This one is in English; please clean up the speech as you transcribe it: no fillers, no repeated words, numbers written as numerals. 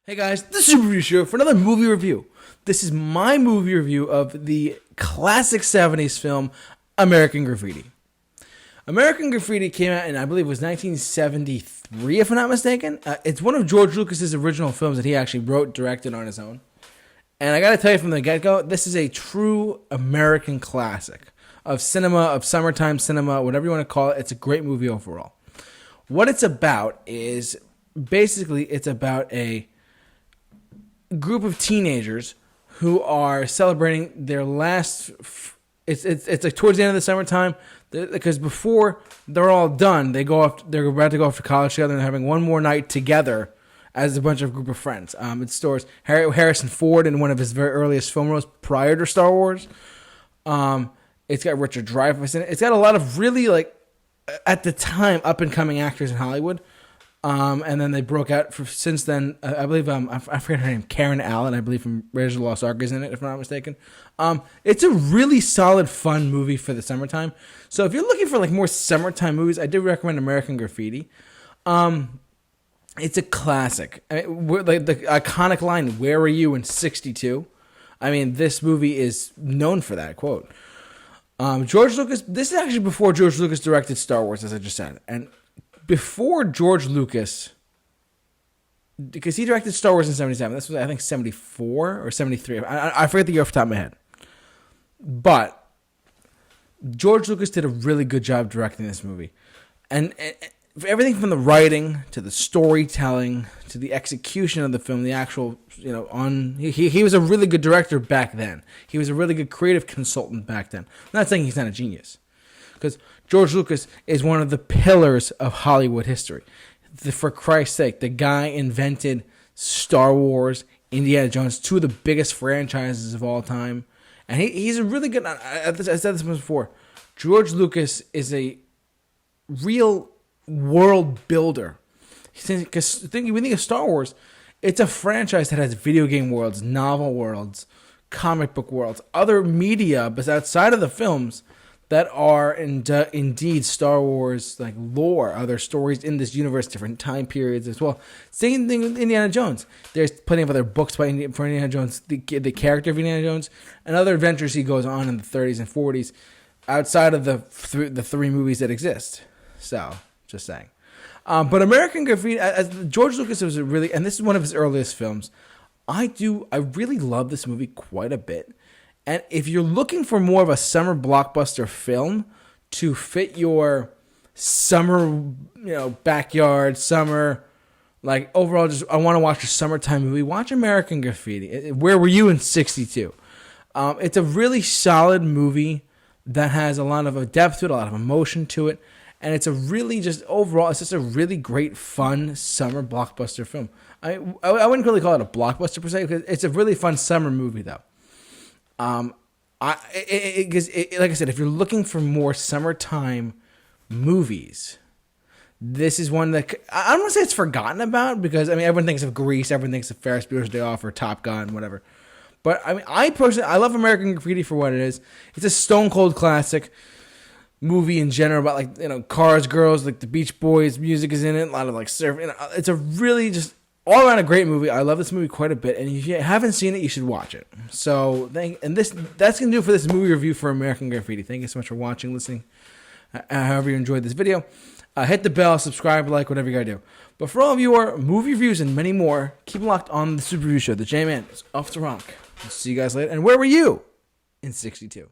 Hey guys, the Super Review Show for another movie review. This is my movie review of the classic 70s film, American Graffiti. American Graffiti came out in, I believe it was 1973, if I'm not mistaken. It's one of George Lucas's original films that he actually wrote, directed on his own. And I gotta tell you from the get-go, this is a true American classic of cinema, of summertime cinema, whatever you want to call it. It's a great movie overall. What it's about is, basically, it's about a group of teenagers who are celebrating their last. It's like towards the end of the summertime, because before they're all done, they're about to go off to college together and having one more night together as a bunch of group of friends. It stars Harrison Ford in one of his very earliest film roles prior to Star Wars. It's got Richard Dreyfuss in it. It's got a lot of really, like, at the time, up and coming actors in Hollywood. And then they broke out since then. I believe I forget her name, Karen Allen, I believe, from Raiders of the Lost Ark is in it, if I'm not mistaken. It's a really solid, fun movie for the summertime. So if you're looking for like more summertime movies, I do recommend American Graffiti. It's a classic. I mean, like the iconic line, "Where were you in '62?" I mean, this movie is known for that quote. George Lucas. This is actually before George Lucas directed Star Wars, as I just said, and before George Lucas, because he directed Star Wars in 77. This was, I think, 74 or 73. I forget the year off the top of my head. But George Lucas did a really good job directing this movie. And everything from the writing to the storytelling to the execution of the film, the actual, he was a really good director back then. He was a really good creative consultant back then. I'm not saying he's not a genius, because George Lucas is one of the pillars of Hollywood history. For Christ's sake, the guy invented Star Wars, Indiana Jones, two of the biggest franchises of all time. And he's a really good, I said this before, George Lucas is a real world builder. Because when you think of Star Wars, it's a franchise that has video game worlds, novel worlds, comic book worlds, other media, but outside of the films, that are indeed Star Wars like lore, other stories in this universe, different time periods as well. Same thing with Indiana Jones. There's plenty of other books for Indiana Jones, the character of Indiana Jones, and other adventures he goes on in the 30s and 40s outside of the three movies that exist. So, just saying. But American Graffiti, as George Lucas was and this is one of his earliest films. I really love this movie quite a bit. And if you're looking for more of a summer blockbuster film to fit your summer, backyard, summer, like overall, just I want to watch a summertime movie, watch American Graffiti. Where were you in '62? It's a really solid movie that has a lot of depth to it, a lot of emotion to it. And it's a really just a really great, fun summer blockbuster film. I wouldn't really call it a blockbuster per se, because it's a really fun summer movie though. Like I said, if you're looking for more summertime movies, this is one that I don't want to say it's forgotten about, because everyone thinks of Grease, everyone thinks of Ferris Bueller's Day Off or Top Gun, whatever. But I personally, I love American Graffiti for what it is. It's a stone cold classic movie in general about cars, girls, like the Beach Boys music is in it, a lot of surfing. It's a really just all around a great movie. I love this movie quite a bit, and if you haven't seen it, you should watch it. So, that's gonna do it for this movie review for American Graffiti. Thank you so much for watching, listening. However you enjoyed this video, hit the bell, subscribe, like, whatever you gotta do. But for all of your movie reviews and many more, keep locked on the Super Review Show. The J-Man is off to rock. I'll see you guys later. And where were you in '62?